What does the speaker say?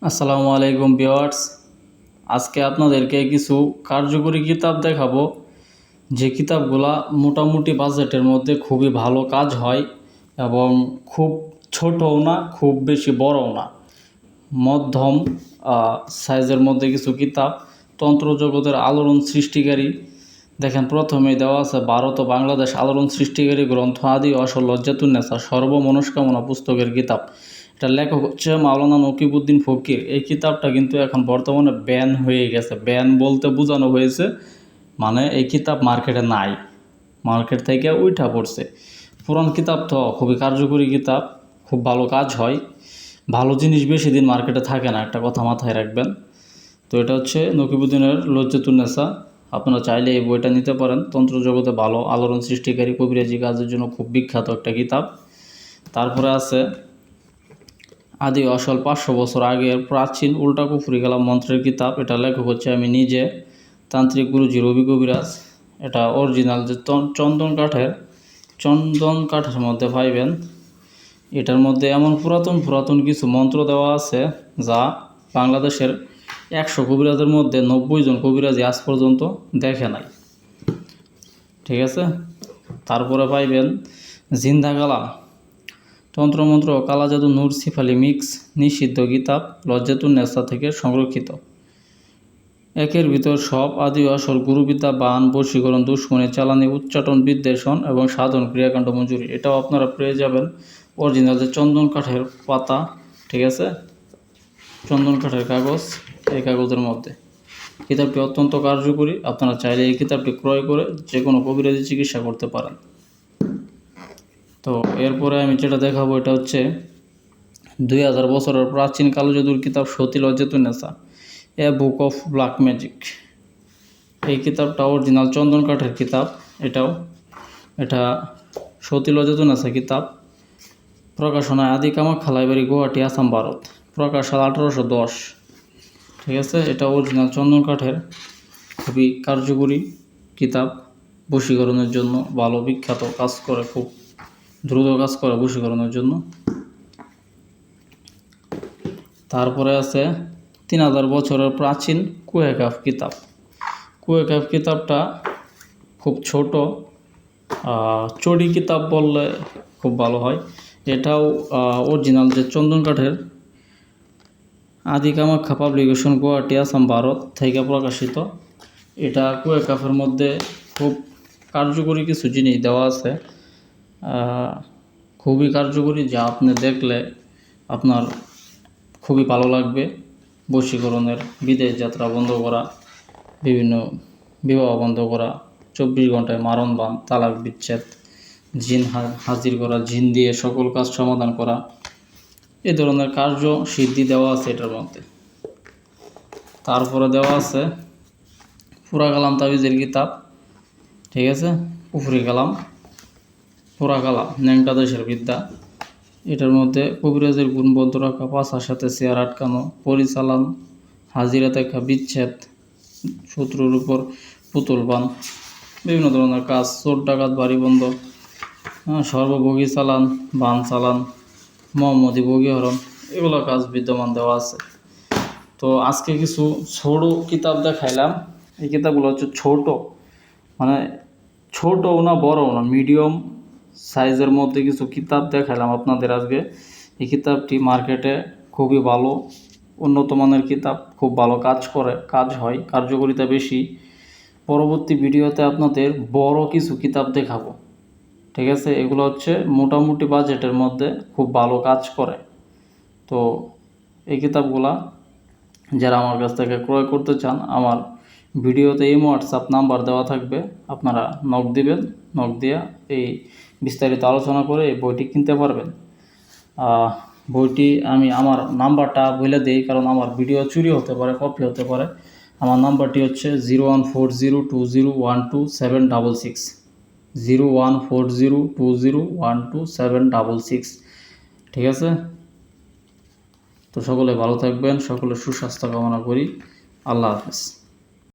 আসসালামু আলাইকুম ভিউয়ার্স। আজকে আপনাদেরকে কিছু কার্যকরী কিতাব দেখাবো, যে কিতাবগুলা মোটামুটি বাজেটের মধ্যে খুবই ভালো কাজ হয় এবং খুব ছোটও না, খুব বেশি বড়ও না, মধ্যম সাইজের মধ্যে কিছু কিতাব। তন্ত্র জগতের আলোড়ন সৃষ্টিকারী, দেখেন প্রথমেই দেওয়া আছে ভারত ও বাংলাদেশ আলোড়ন সৃষ্টিকারী গ্রন্থ আদি অসল লজ্জাতুন্নেসা সর্বমনস্কামনা পুস্তকের কিতাব। এটা লেখক হচ্ছে মাওলানা নকিবউদ্দিন ফকির। এই কিতাবটা কিন্তু এখন বর্তমানে ব্যান হয়ে গেছে। ব্যান বলতে বোঝানো হয়েছে মানে এই কিতাব মার্কেটে নাই, মার্কেট থেকে উঠা পড়ছে। পুরান কিতাব তো খুবই কার্যকরী কিতাব, খুব ভালো কাজ হয়। ভালো জিনিস বেশি দিন মার্কেটে থাকে না, একটা কথা মাথায় রাখবেন। তো এটা হচ্ছে নকিবউদ্দিনের লজ্জাতুন্নেসা। আপনারা চাইলে এই বইটা নিতে পারেন। তন্ত্র জগতে ভালো আলোড়ন সৃষ্টিকারী কবিরাজি কাজের জন্য খুব বিখ্যাত একটা কিতাব। তারপরে আছে আদি অসল 500 বছর আগের প্রাচীন উল্টা কুফরি কালাম মন্ত্রের কিতাব। এটা লেখক হচ্ছে আমি নিজে, তান্ত্রিক গুরুজি রবি কবিরাজ। এটা অরিজিনাল যে চন্দন কাঠের মধ্যে পাইবেন। এটার মধ্যে এমন পুরাতন কিছু মন্ত্র দেওয়া আছে যা বাংলাদেশের 100 কবিরাজের মধ্যে 90 জন কবিরাজি আজ পর্যন্ত দেখে নাই। ঠিক আছে। তারপরে পাইবেন জিন্দা কালাম, তন্ত্রমন্ত্র কালা জাদু নূর সিফালি মিক্স নিষিদ্ধ কিতাব, লজ্জাতুন্নেসা থেকে সংরক্ষিত। একের ভিতর সব আদি আসল গুরুবিদ্যা, বান, বশীকরণ, দুশ্মনী, চালানি, উচ্চাটন, বিদ্বেষণ এবং সাধন ক্রিয়াকাণ্ড মঞ্জুরি। এটাও আপনারা পেয়ে যাবেন অরিজিনাল যে চন্দন কাঠের পাতা। ঠিক আছে, চন্দন কাঠের কাগজ, এই কাগজের মধ্যে। কিতাবটি অত্যন্ত কার্যকরী। আপনারা চাইলে এই কিতাবটি ক্রয় করে যে কোনো কবিরাজি চিকিৎসা করতে পারেন। তো এরপরে আমি যেটা দেখাবো এটা হচ্ছে 2000 বছরের প্রাচীন কালো জাদুর কিতাব সতী লজ্জাতুন্নেসা, এ বুক অফ ব্ল্যাক ম্যাজিক। এই কিতাবটা অরিজিনাল চন্দন কাঠের কিতাব। এটা সতী লজ্জাতুন্নেসা কিতাব। প্রকাশনায় আদি কামাখ্যা লাইব্রেরি, গুয়াহাটি, আসাম, ভারত। প্রকাশ সাল 1810। ঠিক আছে। এটা অরিজিনাল চন্দন কাঠের, খুবই কার্যকরী কিতাব। বশীকরণের জন্য ভালো, বিখ্যাত, কাজ করে, খুব দ্রুত কাজ করে বশীকরণের জন্য। তারপরে আছে 3000 বছরের প্রাচীন কুহেকাফ কিতাব। কুহেকাফ কিতাবটা খুব ছোট, চড়ি কিতাব বললে খুব ভালো হয়। এটাও অরিজিনাল যে চন্দন কাঠের, আদি কামাখ্যা পাবলিকেশন, গুয়াহাটি, আসাম, ভারত থেকে প্রকাশিত। এটা কুহেকাফের মধ্যে খুব কার্যকরী কিছু জিনিস দেওয়া আছে, খুবই কার্যকরী, যা আপনি দেখলে আপনার খুবই ভালো লাগবে। বশীকরণের, বিদেশ যাত্রা বন্ধ করা, বিভিন্ন বিবাহ বন্ধ করা, 24 ঘন্টায় মারণ বান, তালাক বিচ্ছেদ, জিন হাজির করা, জিন দিয়ে সকল কাজ সমাধান করা, এ ধরনের কার্য সিদ্ধি দেওয়া আছে এটার মধ্যে। তারপরে দেওয়া আছে পুরা কালাম তাবিজের কিতাব। ঠিক আছে, কুফরি কালাম, পুরা কালাম, ন্যাংটা দেশের বিদ্যা। এটার মধ্যে কবিরাজের গুণবদ্ধ রাখা, পাশার সাথে চেয়ার আটকানো, পরিচালন, হাজিরা দেখা, বিচ্ছেদ, শত্রুর উপর পুতুল বান, বিভিন্ন ধরনের কাজ, চোর ডাকাত বাড়ি বন্ধ, সর্বভোগী চালান, বান চালান, মোহাম্মদী বগীহরণ, এগুলো কাজ বিদ্যমান দেওয়া আছে। তো আজকে কিছু ছোট কিতাব দেখাইলাম। এই কিতাবগুলো হচ্ছে ছোট, মানে ছোটও না বড়ও না, মিডিয়াম সাইজের মধ্যে কিছু কিতাব দেখাইলাম আপনাদের আজকে। এই কিতাবটি মার্কেটে খুবই ভালো, উন্নত মানের কিতাব, খুব ভালো কাজ হয়, কার্যকারিতা বেশি। পরবর্তী ভিডিওতে আপনাদের বড় কিছু কিতাব দেখাবো। ঠিক আছে, এগুলো হচ্ছে মোটামুটি বাজেটের মধ্যে খুব ভালো কাজ করে। তো এই কিতাবগুলা যারা আমার কাছ থেকে ক্রয় করতে চান, আমার ভিডিওতে হোয়াটসঅ্যাপ নাম্বার দেওয়া থাকবে, আপনারা নক দিবেন। নক দিয়া এই বিস্তারিত আলোচনা করে এই বইটি কিনতে পারবেন। বইটি আমি আমার নাম্বারটা বলে দিই, কারণ আমার ভিডিও চুরি হতে পারে, কপি হতে পারে। আমার নাম্বারটি হচ্ছে 01402012766, 01402012766। ঠিক আছে। তো সকলে ভালো থাকবেন, সকলে সুস্বাস্থ্য কামনা করি। আল্লাহ হাফেজ।